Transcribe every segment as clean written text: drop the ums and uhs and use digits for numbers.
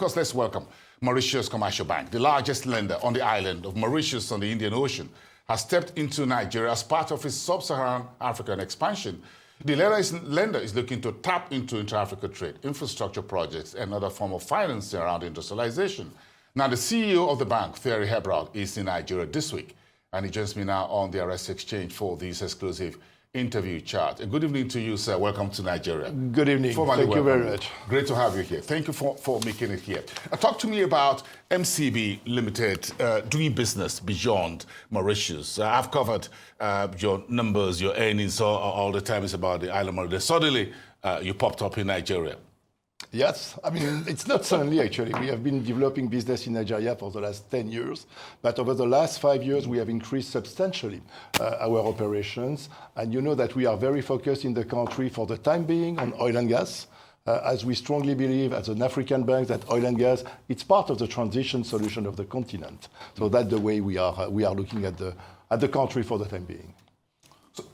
course, let's welcome Mauritius Commercial Bank, the largest lender on the island of Mauritius on the Indian Ocean, has stepped into Nigeria as part of its sub-Saharan African expansion. The lender is looking to tap into inter-Africa trade, infrastructure projects, and other form of financing around industrialization. Now, the CEO of the bank, Thierry Hebraud, is in Nigeria this week, and he joins me now on the RS Exchange for this exclusive interview chat. Good evening to you, sir. Welcome to Nigeria. Good evening. Thank you very much. Great to have you here. Thank you for making it here. Talk to me about MCB Limited doing business beyond Mauritius. I've covered your numbers, your earnings all the time. It's about the island Mauritius. Suddenly, you popped up in Nigeria. Yes, I mean, it's not suddenly, actually. We have been developing business in Nigeria for the last 10 years, but over the last 5 years, we have increased substantially our operations. And you know that we are very focused in the country for the time being on oil and gas, as we strongly believe as an African bank that oil and gas, it's part of the transition solution of the continent. So that's the way we are looking at the country for the time being. So,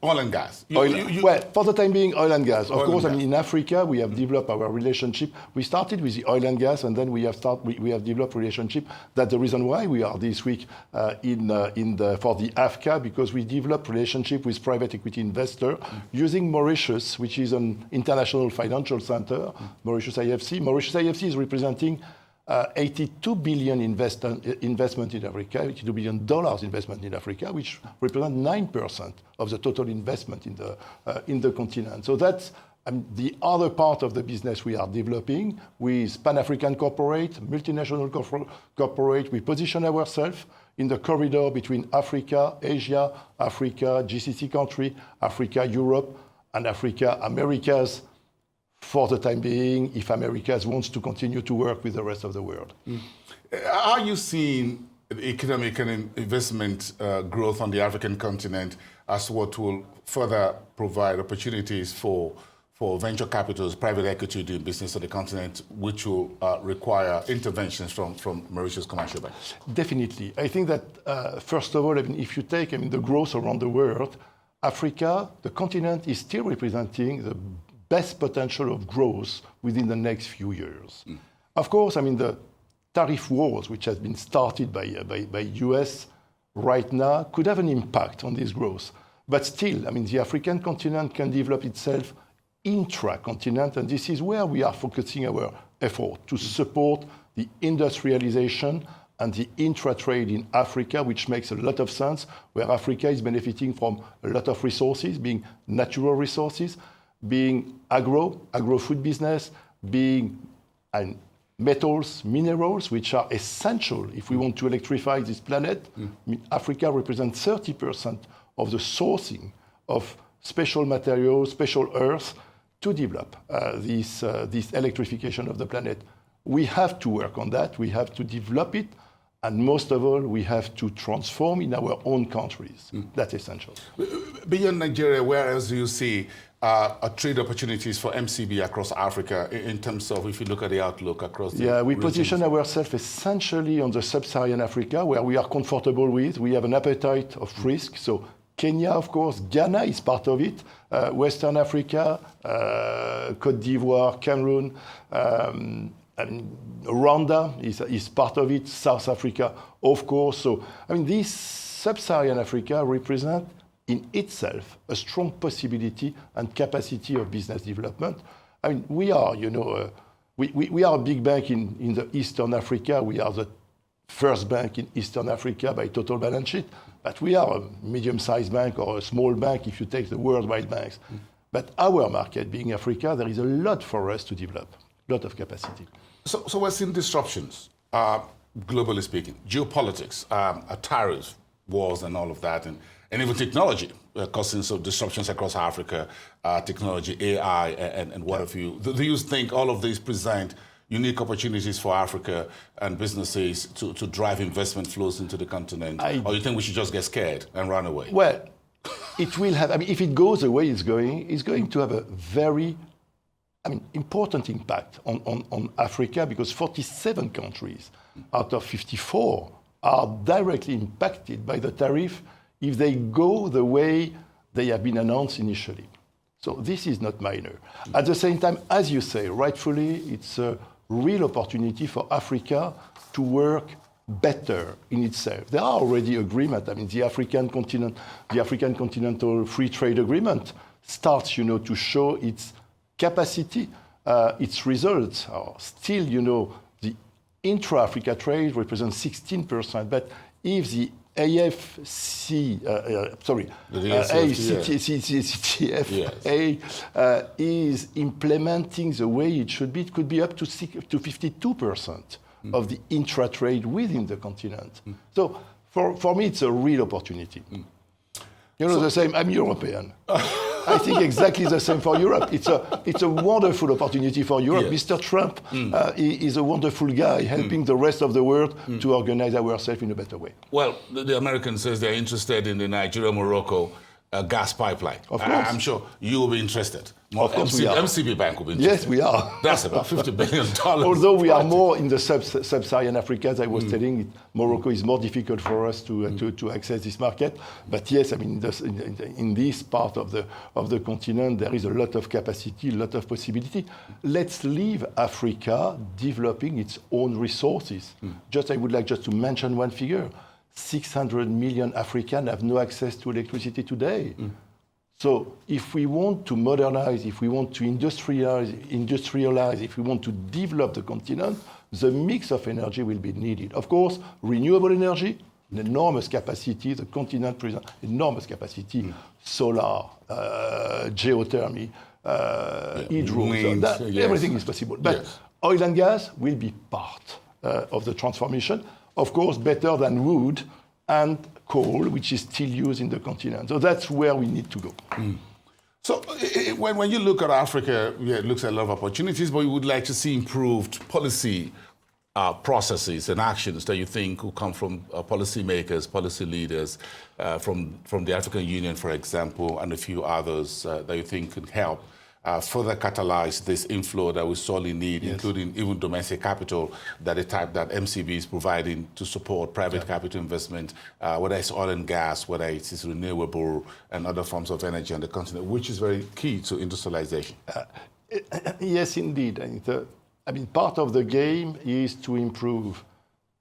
oil and gas. Well, for the time being, oil and gas. Of course, I mean, in Africa, we have developed our relationship. We started with the oil and gas, and then we have developed relationship. That's the reason why we are this week for the AFCAS, because we developed relationship with private equity investor using Mauritius, which is an international financial center, Mauritius IFC. Mauritius IFC is representing 82 billion investment in Africa, $82 billion investment in Africa, which represents 9% of the total investment in the continent. So that's the other part of the business we are developing with Pan-African corporate, multinational corporate. We position ourselves in the corridor between Africa, Asia, Africa, GCC country, Africa, Europe, and Africa, Americas, for the time being, if Americas wants to continue to work with the rest of the world. Are you seeing economic and investment growth on the African continent as what will further provide opportunities for venture capitals, private equity doing business on the continent, which will require interventions from Mauritius Commercial Bank? Definitely. I think that, first of all, I mean, if you take the growth around the world, Africa, the continent, is still representing the best potential of growth within the next few years. Of course, I mean, the tariff wars, which has been started by US right now, could have an impact on this growth. But still, I mean, the African continent can develop itself intra-continent, and this is where we are focusing our effort to support the industrialization and the intra-trade in Africa, which makes a lot of sense, where Africa is benefiting from a lot of resources, being natural resources, being agro-food business, being metals, minerals, which are essential if we want to electrify this planet. I mean, Africa represents 30% of the sourcing of special materials, special earth, to develop this electrification of the planet. We have to work on that. We have to develop it. And most of all, we have to transform in our own countries. That's essential. Beyond Nigeria, where else do you see trade opportunities for MCB across Africa in terms of, if you look at the outlook across the we regions? position ourselves essentially on the sub-Saharan Africa, where we are comfortable with. We have an appetite of risk. So Kenya, of course, Ghana is part of it, Western Africa, Côte d'Ivoire, Cameroon, and Rwanda is part of it, South Africa, of course. So, I mean, this sub-Saharan Africa represents in itself a strong possibility and capacity of business development. I mean, we are, we are a big bank in the Eastern Africa. We are the first bank in Eastern Africa by total balance sheet, but we are a medium-sized bank or a small bank if you take the worldwide banks. But our market being Africa, there is a lot for us to develop, a lot of capacity. So we're seeing disruptions, globally speaking, geopolitics, tariffs, wars and all of that, and even technology causing some disruptions across Africa, technology, AI, and what have you. Do you think all of these present unique opportunities for Africa and businesses to drive investment flows into the continent? Or you think we should just get scared and run away? Well, it will have, I mean, if it goes the way it's going to have a very important impact on Africa, because 47 countries out of 54 are directly impacted by the tariff if they go the way they have been announced initially. So this is not minor. At the same time, as you say, rightfully, it's a real opportunity for Africa to work better in itself. There are already agreements. I mean, the African Continental Free Trade Agreement starts, to show its capacity. Its results are still, the intra-Africa trade represents 16%. But if the AFCTFA is implementing the way it should be, it could be up to 52% of the intra-trade within the continent. So for me, it's a real opportunity. The same, I'm European. I think exactly the same for Europe. It's a wonderful opportunity for Europe. Yes. Mr. Trump is a wonderful guy, helping the rest of the world to organize ourselves in a better way. Well, the Americans says they're interested in the Nigeria-Morocco gas pipeline. Of course. I'm sure you will be interested. Of course we are. MCB Bank will be interested. Yes, we are. That's about $50 billion. Although we are more in the sub-Saharan Africa, as I was telling you, Morocco is more difficult for us to access this market. But yes, I mean, in this part of the continent, there is a lot of capacity, a lot of possibility. Let's leave Africa developing its own resources. I would like just to mention one figure. 600 million Africans have no access to electricity today. So if we want to modernize, if we want to industrialize, if we want to develop the continent, the mix of energy will be needed. Of course, renewable energy, an enormous capacity, the continent presents enormous capacity, solar, geothermy, hydro, everything is possible. But oil and gas will be part of the transformation. Of course, better than wood and coal, which is still used in the continent. So that's where we need to go. So when you look at Africa, it looks at a lot of opportunities, but you would like to see improved policy processes and actions that you think will come from policymakers, policy leaders, from the African Union, for example, and a few others that you think could help further catalyze this inflow that we sorely need, including even domestic capital, that the type that MCB is providing to support private capital investment, whether it's oil and gas, whether it is renewable and other forms of energy on the continent, which is very key to industrialization. Yes, indeed. I mean, part of the game is to improve,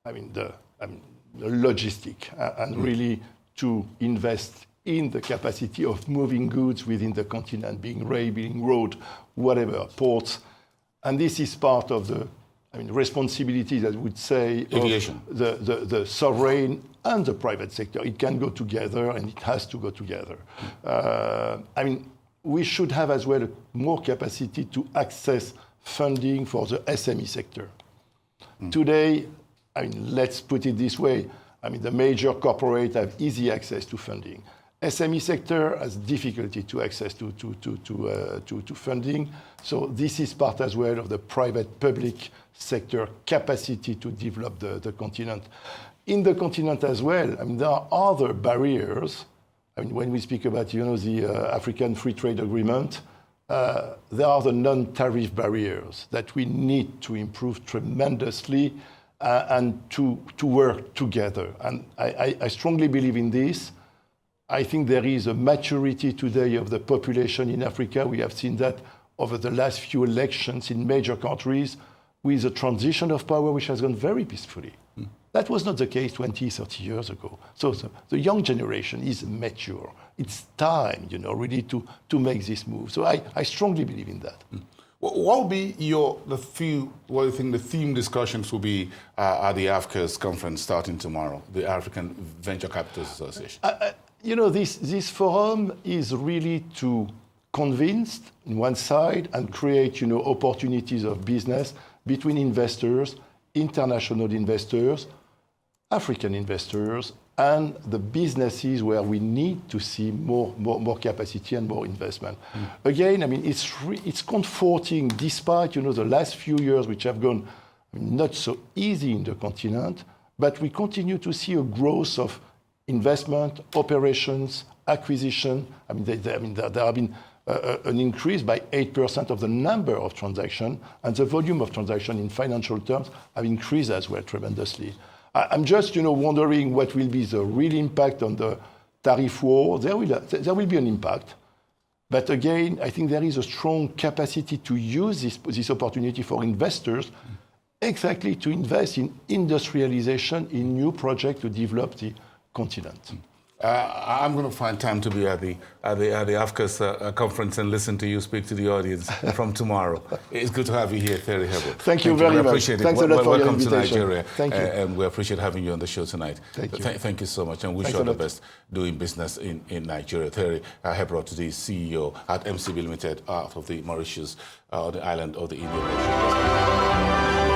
the logistic and really to invest in the capacity of moving goods within the continent, being rail, being road, whatever, ports. And this is part of the responsibilities, I would say, aviation, of the sovereign and the private sector. It can go together, and it has to go together. We should have as well more capacity to access funding for the SME sector. Today, let's put it this way, the major corporates have easy access to funding. SME sector has difficulty to access to funding. So this is part as well of the private-public sector capacity to develop the continent. In the continent as well, there are other barriers. When we speak about, the African Free Trade Agreement, there are the non-tariff barriers that we need to improve tremendously and to work together. And I strongly believe in this. I think there is a maturity today of the population in Africa. We have seen that over the last few elections in major countries with a transition of power which has gone very peacefully. That was not the case 20, 30 years ago. So the young generation is mature. It's time, really to make this move. So I strongly believe in that. What will be what do you think the theme discussions will be at the AFCAS conference starting tomorrow, the African Venture Capitals Association? This forum is really to convince on one side and create, opportunities of business between investors, international investors, African investors, and the businesses where we need to see more capacity and more investment. Again, it's comforting despite, the last few years which have gone not so easy in the continent, but we continue to see a growth of investment, operations, acquisition. There have been an increase by 8% of the number of transactions, and the volume of transactions in financial terms have increased as well tremendously. I'm just, wondering what will be the real impact on the tariff war. There will be an impact, but again, I think there is a strong capacity to use this opportunity for investors exactly to invest in industrialization, in new projects to develop the continent. I'm going to find time to be at the AFCAS conference and listen to you speak to the audience from tomorrow. It's good to have you here, Thierry Hebraud. Thank you very much. Appreciate it. Thanks a lot for your Welcome to invitation. Nigeria. Thank you. And we appreciate having you on the show tonight. Thank you. Thank you so much, and wish you all the best doing business in Nigeria. Thierry Hebraud, today CEO at MCB Limited, out of the Mauritius, the island of the Indian Ocean.